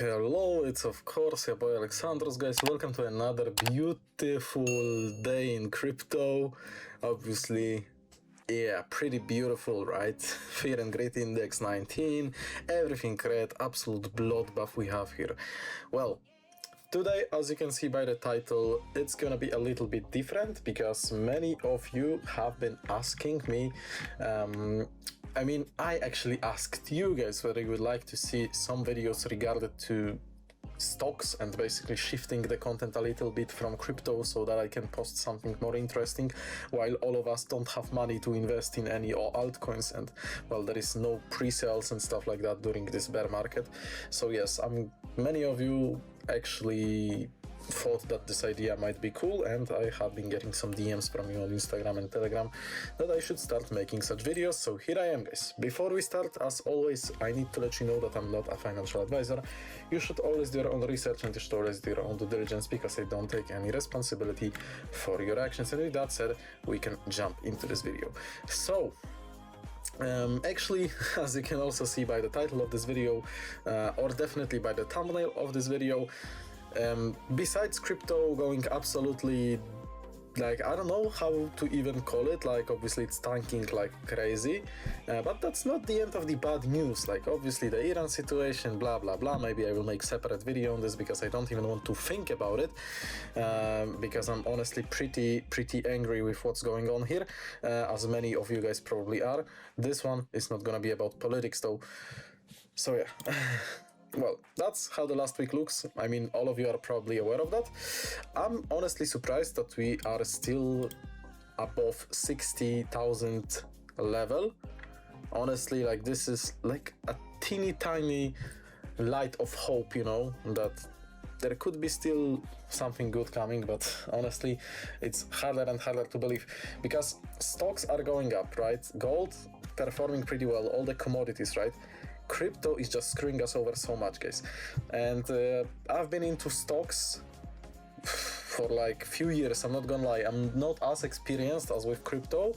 Hello, it's of course your boy Alexandrus, guys. Welcome to another beautiful day in crypto. Obviously, yeah, pretty beautiful, right? Fear and Greed Index 19, everything red, absolute bloodbath we have here. Well, today, as you can see by the title, it's gonna be a little bit different because many of you have been asking me. I actually asked you guys whether you would like to see some videos regarded to stocks and basically shifting the content a little bit from crypto so that I can post something more interesting while all of us don't have money to invest in any altcoins, and well, there is no pre-sales and stuff like that during this bear market. So yes, many of you actually thought that this idea might be cool, and I have been getting some DMs from you on Instagram and Telegram that I should start making such videos. So here I am, guys. Before we start, as always, I need to let you know that I'm not a financial advisor. You should always do your own research and you should always do your own due diligence because I don't take any responsibility for your actions. And with that said, we can jump into this video. So actually, as you can also see by the title of this video, or definitely by the thumbnail of this video, besides crypto going absolutely, like, I don't know how to even call it, like, obviously it's tanking like crazy, but that's not the end of the bad news. Like, obviously the Iran situation, blah blah blah. Maybe I will make separate video on this because I don't even want to think about it, because I'm honestly pretty angry with what's going on here, as many of you guys probably are. This one is not gonna be about politics though, so yeah. Well, that's how the last week looks. I mean, all of you are probably aware of that. I'm honestly surprised that we are still above 60,000 level. Honestly, like, this is like a teeny tiny light of hope, you know, that there could be still something good coming, but honestly, it's harder and harder to believe because stocks are going up, right? Gold performing pretty well, all the commodities, right? Crypto is just screwing us over so much, guys. And I've been into stocks for like few years, I'm not gonna lie. I'm not as experienced as with crypto,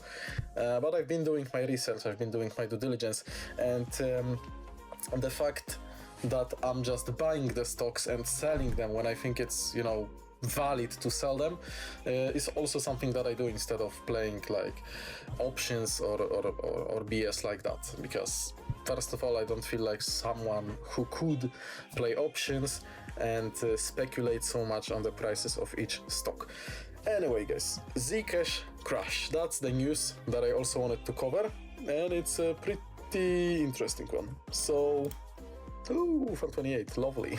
but I've been doing my research, I've been doing my due diligence, and the fact that I'm just buying the stocks and selling them when I think it's, you know, valid to sell them, is also something that I do instead of playing like options or BS like that, because first of all, I don't feel like someone who could play options and speculate so much on the prices of each stock. Anyway, guys, ZCash Crash, that's the news that I also wanted to cover, and it's a pretty interesting one. So, ooh, 428, lovely.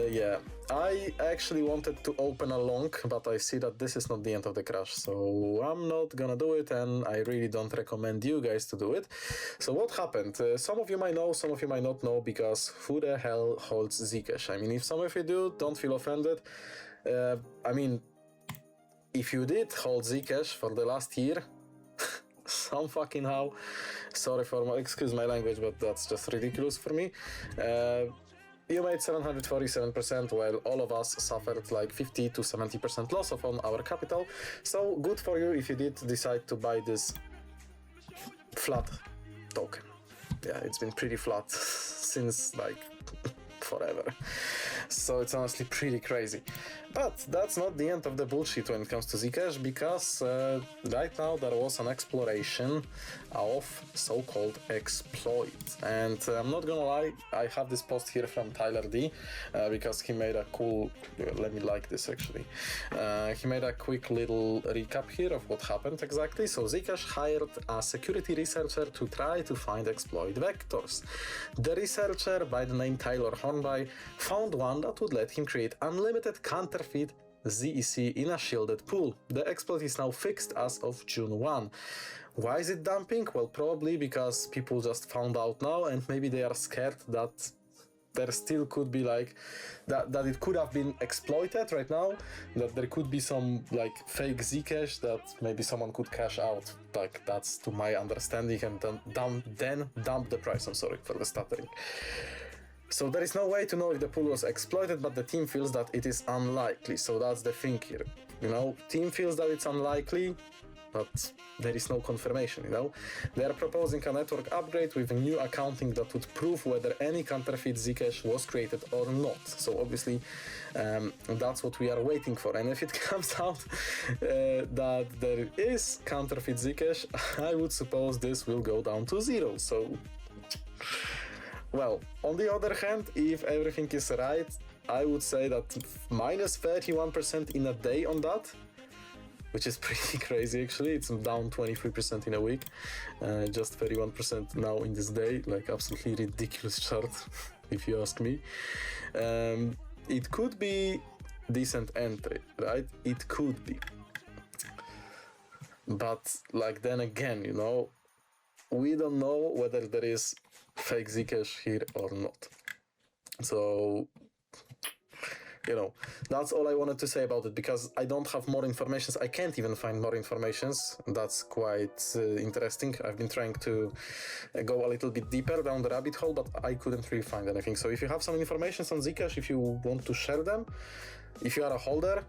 Yeah, I actually wanted to open a long, but I see that this is not the end of the crash, so I'm not gonna do it, and I really don't recommend you guys to do it. So what happened? Some of you might know, some of you might not know, because who the hell holds ZCash? I mean, if some of you do, don't feel offended. I mean, if you did hold ZCash for the last year, some fucking how, sorry for my, excuse my language, but that's just ridiculous for me. You made 747%, while all of us suffered like 50 to 70% loss on our capital. So good for you if you did decide to buy this flat token. Yeah, it's been pretty flat since like forever. So it's honestly pretty crazy. But that's not the end of the bullshit when it comes to ZCash, because right now there was an exploration of so-called exploit. And I'm not gonna lie, I have this post here from Tyler D, because he made a cool, let me like this actually. He made a quick little recap here of what happened exactly. So ZCash hired a security researcher to try to find exploit vectors. The researcher, by the name Tyler Hornby, found one that would let him create unlimited counterfeit ZEC in a shielded pool. The exploit is now fixed as of June 1. Why is it dumping? Well, probably because people just found out now, and maybe they are scared that there still could be like that it could have been exploited right now, that there could be some like fake Zcash that maybe someone could cash out. Like, that's to my understanding, and then dump the price. I'm sorry for the stuttering. So there is no way to know if the pool was exploited, but the team feels that it is unlikely. So that's the thing here. You know, team feels that it's unlikely. but there is no confirmation, you know. They are proposing a network upgrade with a new accounting that would prove whether any counterfeit Zcash was created or not. So obviously that's what we are waiting for, and if it comes out that there is counterfeit Zcash, I would suppose this will go down to 0. So, well, on the other hand, if everything is right, I would say that minus 31% in a day on that, which is pretty crazy actually. It's down 23% in a week, just 31% now in this day, like absolutely ridiculous chart if you ask me. It could be decent entry, right? It could be. But like then again, you know, we don't know whether there is fake Zcash here or not. So, you know, that's all I wanted to say about it, because I don't have more information. I can't even find more information. That's quite interesting. I've been trying to go a little bit deeper down the rabbit hole, but I couldn't really find anything. So if you have some information on Zcash, if you want to share them, if you are a holder,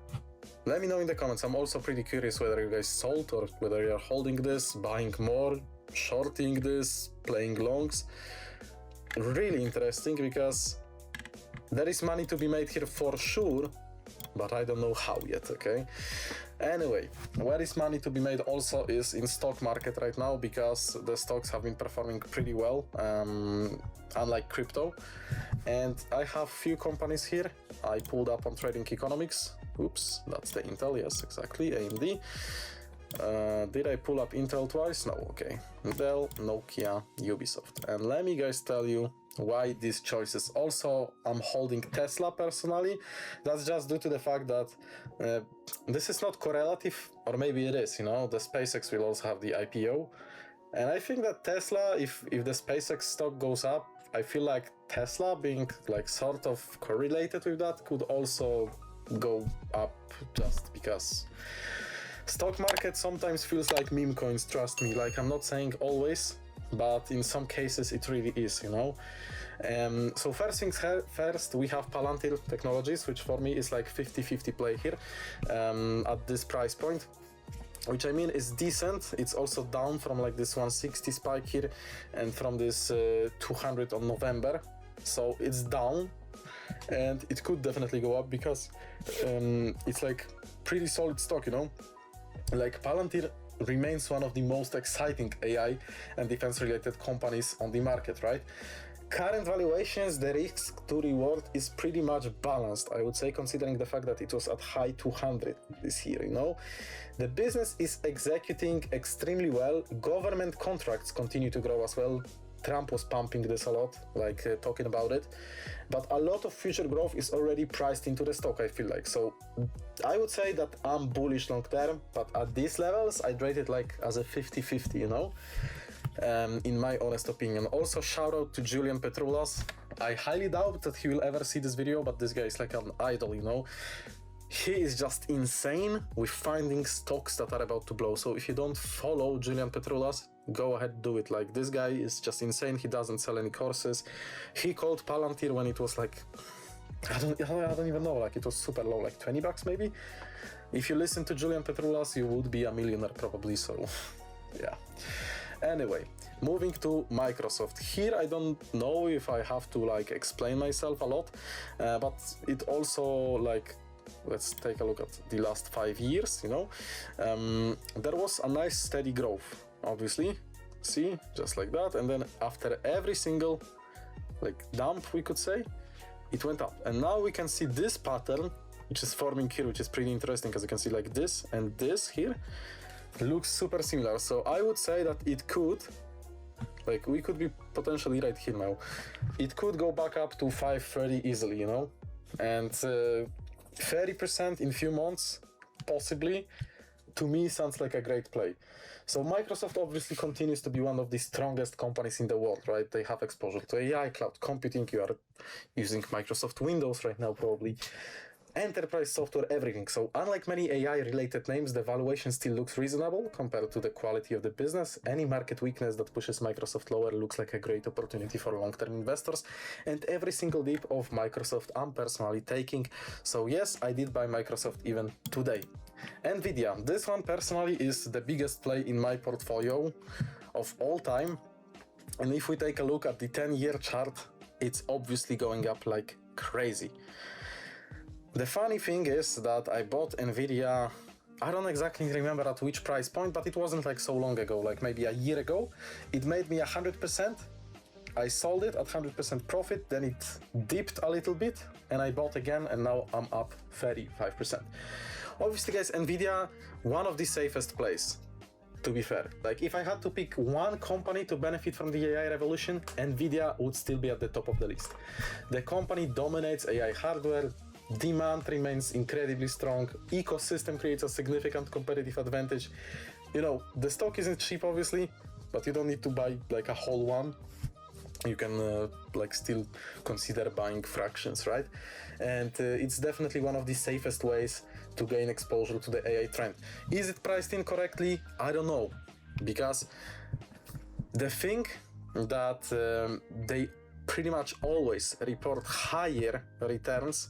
let me know in the comments. I'm also pretty curious whether you guys sold or whether you're holding this, buying more, shorting this, playing longs. Really interesting, because there is money to be made here for sure, but I don't know how yet, okay? Anyway, where is money to be made also is in stock market right now, because the stocks have been performing pretty well, unlike crypto. And I have few companies here. I pulled up on Trading Economics. Oops, that's the Intel, yes, exactly, AMD. Did I pull up Intel twice? No, okay. Dell, Nokia, Ubisoft. And let me guys tell you why these choices. Also, I'm holding Tesla personally. That's just due to the fact that this is not correlative, or maybe it is, you know, the SpaceX will also have the IPO. And I think that Tesla, if the SpaceX stock goes up, I feel like Tesla being like sort of correlated with that could also go up, just because stock market sometimes feels like meme coins, trust me. Like, I'm not saying always, but in some cases it really is, you know. So first things first, we have Palantir Technologies, which for me is like 50-50 play here at this price point, which I mean is decent. It's also down from like this 160 spike here and from this 200 on November. So it's down, and it could definitely go up, because it's like pretty solid stock, you know. Like, Palantir remains one of the most exciting AI and defense related companies on the market, right? Current valuations, the risk to reward is pretty much balanced, I would say, considering the fact that it was at high 200 this year, you know. The business is executing extremely well. Government contracts continue to grow as well. Trump was pumping this a lot, like talking about it, but a lot of future growth is already priced into the stock, I feel like. So I would say that I'm bullish long term, but at these levels I'd rate it like as a 50-50, you know, in my honest opinion. Also, shout out to Julian Petroulas. I highly doubt that he will ever see this video, but this guy is like an idol, you know. He is just insane with finding stocks that are about to blow. So if you don't follow Julian Petroulas, go ahead, do it. Like, this guy is just insane. He doesn't sell any courses. He called Palantir when it was like, I don't even know, like it was super low, like 20 bucks maybe. If you listen to Julian Petroulas, you would be a millionaire probably, so yeah. Anyway, moving to Microsoft. Here I don't know if I have to like explain myself a lot, but it also, like, let's take a look at the last 5 years, you know. There was a nice steady growth, obviously, see, just like that, and then after every single like dump, we could say, it went up. And now we can see this pattern which is forming here, which is pretty interesting, as you can see, like this and this here looks super similar. So I would say that it could, like, we could be potentially right here now, it could go back up to 530 easily, you know, and 30% in few months possibly, to me sounds like a great play. So Microsoft obviously continues to be one of the strongest companies in the world, right? They have exposure to AI, cloud computing, you are using Microsoft Windows right now probably, enterprise software, everything. So unlike many AI related names, the valuation still looks reasonable compared to the quality of the business. Any market weakness that pushes Microsoft lower looks like a great opportunity for long-term investors, and every single dip of Microsoft I'm personally taking. So yes, I did buy Microsoft even today. Nvidia. This one personally is the biggest play in my portfolio of all time. And if we take a look at the 10-year chart, it's obviously going up like crazy. The funny thing is that I bought Nvidia, I don't exactly remember at which price point, but it wasn't like so long ago, like maybe a year ago. It made me 100%. I sold it at 100% profit, then it dipped a little bit, and I bought again, and now I'm up 35%. Obviously, guys, Nvidia, one of the safest plays, to be fair. Like, if I had to pick one company to benefit from the AI revolution, Nvidia would still be at the top of the list. The company dominates AI hardware, demand remains incredibly strong, ecosystem creates a significant competitive advantage. You know, the stock isn't cheap, obviously, but you don't need to buy like a whole one. You can like still consider buying fractions, right? And it's definitely one of the safest ways to gain exposure to the AI trend. Is it priced in correctly? I don't know, because the thing that they pretty much always report higher returns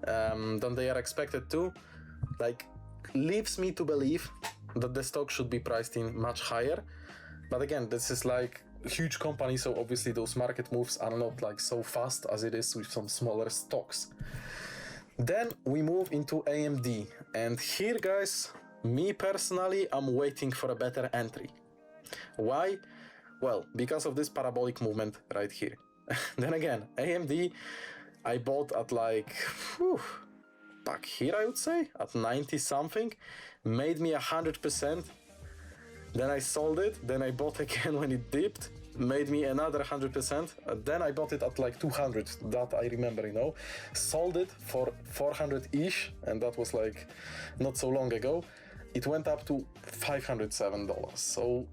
than they are expected to, like, leaves me to believe that the stock should be priced in much higher. But again, this is like huge company, so obviously those market moves are not like so fast as it is with some smaller stocks. Then we move into AMD, and here, guys, me personally, I'm waiting for a better entry. Why? Well, because of this parabolic movement right here. Then again, AMD I bought at like back here, I would say at 90 something, made me 100%. Then I sold it, then I bought again when it dipped, made me another 100%. Then I bought it at like 200, that I remember, you know. Sold it for 400-ish, and that was like not so long ago. It went up to $507. So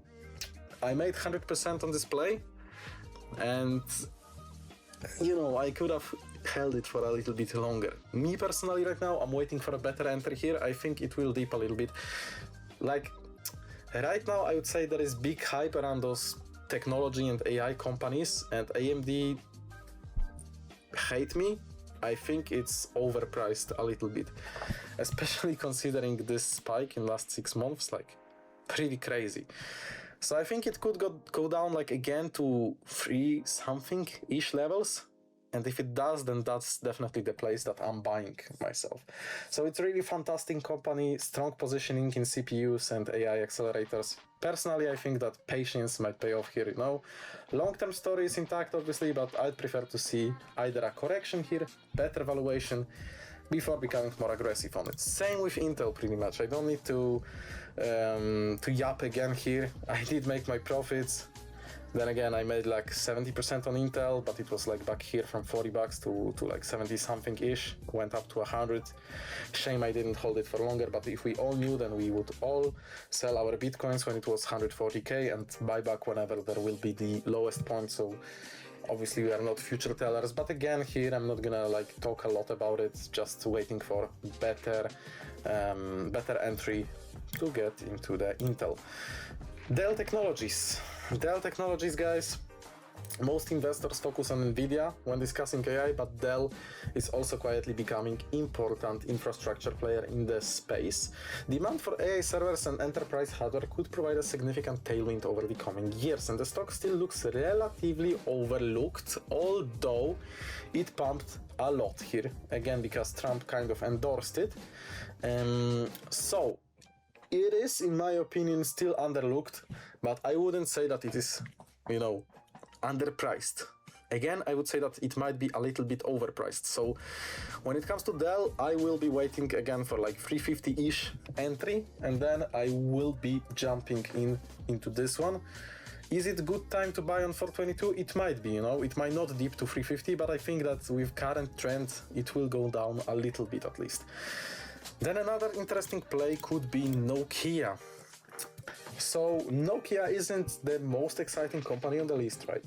I made 100% on this play, and you know, I could have held it for a little bit longer. Me personally right now, I'm waiting for a better entry here. I think it will dip a little bit. Like, right now, I would say there is big hype around those technology and AI companies, and AMD, hate me, I think it's overpriced a little bit, especially considering this spike in last 6 months, like pretty crazy. So I think it could go down like again to 3 something-ish levels. And if it does, then that's definitely the place that I'm buying myself. So it's really fantastic company, strong positioning in CPUs and AI accelerators. Personally, I think that patience might pay off here, you know. Long-term story is intact, obviously, but I'd prefer to see either a correction here, better valuation, before becoming more aggressive on it. Same with Intel, pretty much. I don't need to yap again here. I did make my profits. Then again, I made like 70% on Intel, but it was like back here from $40 to like 70 something ish, went up to 100. Shame I didn't hold it for longer, but if we all knew, then we would all sell our Bitcoins when it was 140K and buy back whenever there will be the lowest point. So obviously we are not future tellers, but again, here I'm not gonna like talk a lot about it, just waiting for better entry to get into the Intel. Dell Technologies. Dell Technologies, guys, most investors focus on Nvidia when discussing AI, but Dell is also quietly becoming important infrastructure player in the space. Demand for AI servers and enterprise hardware could provide a significant tailwind over the coming years, and the stock still looks relatively overlooked, although it pumped a lot here, again because Trump kind of endorsed it. So it is, in my opinion, still underlooked, but I wouldn't say that it is, you know, underpriced. Again, I would say that it might be a little bit overpriced. So when it comes to Dell, I will be waiting again for like 350-ish entry, and then I will be jumping into this one. Is it a good time to buy on 422? It might be, you know, it might not dip to 350, but I think that with current trend, it will go down a little bit at least. Then another interesting play could be Nokia. So Nokia isn't the most exciting company on the list, right?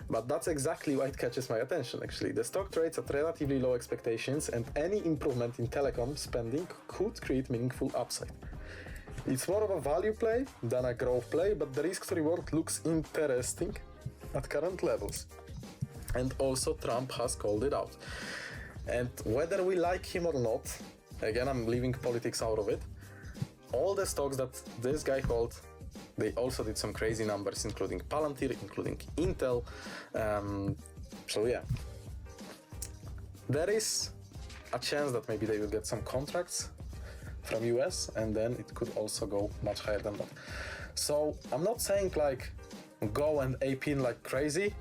But that's exactly why it catches my attention, actually. The stock trades at relatively low expectations, and any improvement in telecom spending could create meaningful upside. It's more of a value play than a growth play, but the risk to reward looks interesting at current levels. And also Trump has called it out. And whether we like him or not, again, I'm leaving politics out of it, all the stocks that this guy holds, they also did some crazy numbers, including Palantir, including Intel. So yeah, there is a chance that maybe they will get some contracts from US, and then it could also go much higher than that. So I'm not saying like go and ape in like crazy,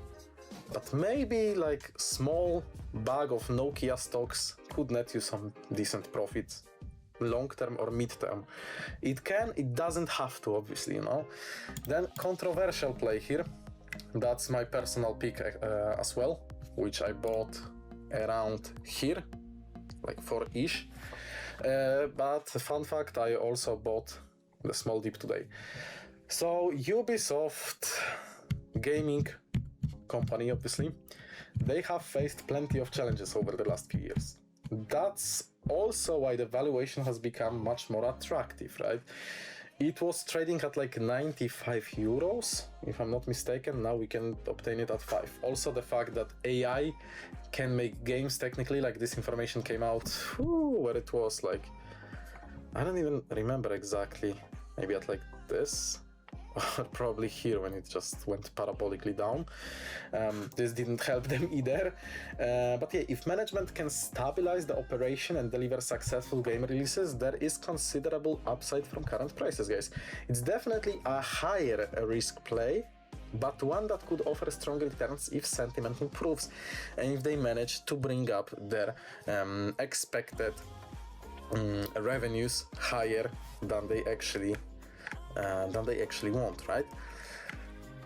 but maybe like small bag of Nokia stocks could net you some decent profits, long term or mid term. It can, it doesn't have to, obviously, you know. Then controversial play here, that's my personal pick as well, which I bought around here, like 4-ish. But fun fact, I also bought the small dip today. So Ubisoft gaming company, obviously, they have faced plenty of challenges over the last few years. That's also why the valuation has become much more attractive, right? It was trading at like 95 euros, if I'm not mistaken. Now we can obtain it at 5. Also the fact that AI can make games technically, like this information came out, where it was like, I don't even remember exactly, maybe at like this, or probably here when it just went parabolically down. This didn't help them either. But yeah, if management can stabilize the operation and deliver successful game releases, there is considerable upside from current prices, guys. It's definitely a higher risk play, but one that could offer strong returns if sentiment improves and if they manage to bring up their expected revenues higher than they actually want, right?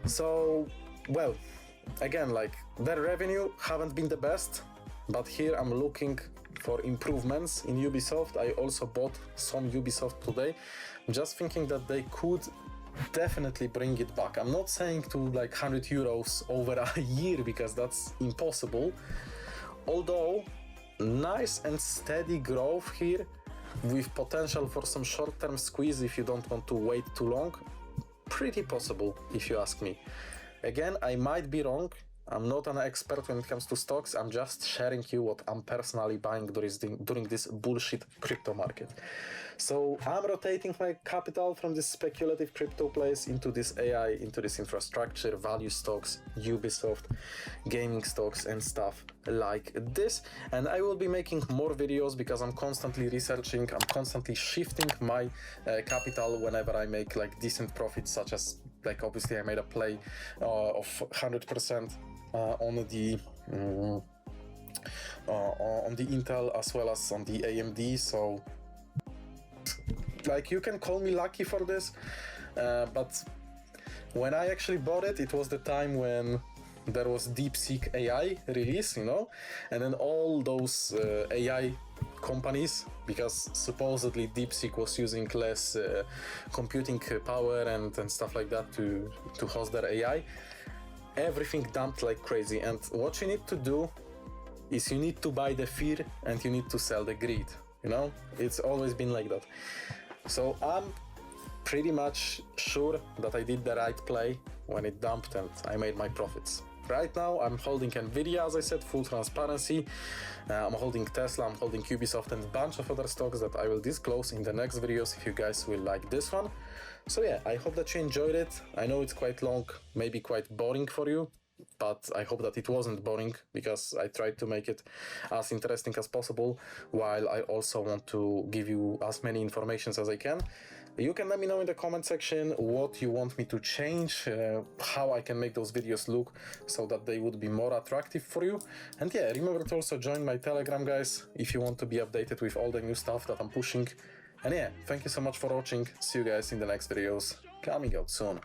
So, well, again, like their revenue haven't been the best, but here I'm looking for improvements in Ubisoft. I also bought some Ubisoft today, just thinking that they could definitely bring it back. I'm not saying to like 100 euros over a year, because that's impossible, although nice and steady growth here with potential for some short-term squeeze if you don't want to wait too long. Pretty possible, if you ask me. Again, I might be wrong. I'm not an expert when it comes to stocks. I'm just sharing you what I'm personally buying during this bullshit crypto market. So I'm rotating my capital from this speculative crypto plays into this AI, into this infrastructure, value stocks, Ubisoft, gaming stocks and stuff like this. And I will be making more videos because I'm constantly researching, I'm constantly shifting my capital whenever I make like decent profits, such as like obviously I made a play of 100% on the Intel as well as on the AMD. So like you can call me lucky for this, but when I actually bought it, it was the time when there was DeepSeek AI release, you know, and then all those AI companies, because supposedly DeepSeek was using less computing power and stuff like that to host their AI, everything dumped like crazy. And what you need to do is you need to buy the fear and you need to sell the greed, you know, it's always been like that. So I'm pretty much sure that I did the right play when it dumped and I made my profits. Right now I'm holding Nvidia, as I said, full transparency. I'm holding Tesla, I'm holding Ubisoft and a bunch of other stocks that I will disclose in the next videos if you guys will like this one. So yeah, I hope that you enjoyed it. I know it's quite long, maybe quite boring for you, but I hope that it wasn't boring, because I tried to make it as interesting as possible, while I also want to give you as many informations as I can. You can let me know in the comment section what you want me to change, how I can make those videos look so that they would be more attractive for you. And yeah, remember to also join my Telegram, guys, if you want to be updated with all the new stuff that I'm pushing. And yeah, thank you so much for watching. See you guys in the next videos coming out soon.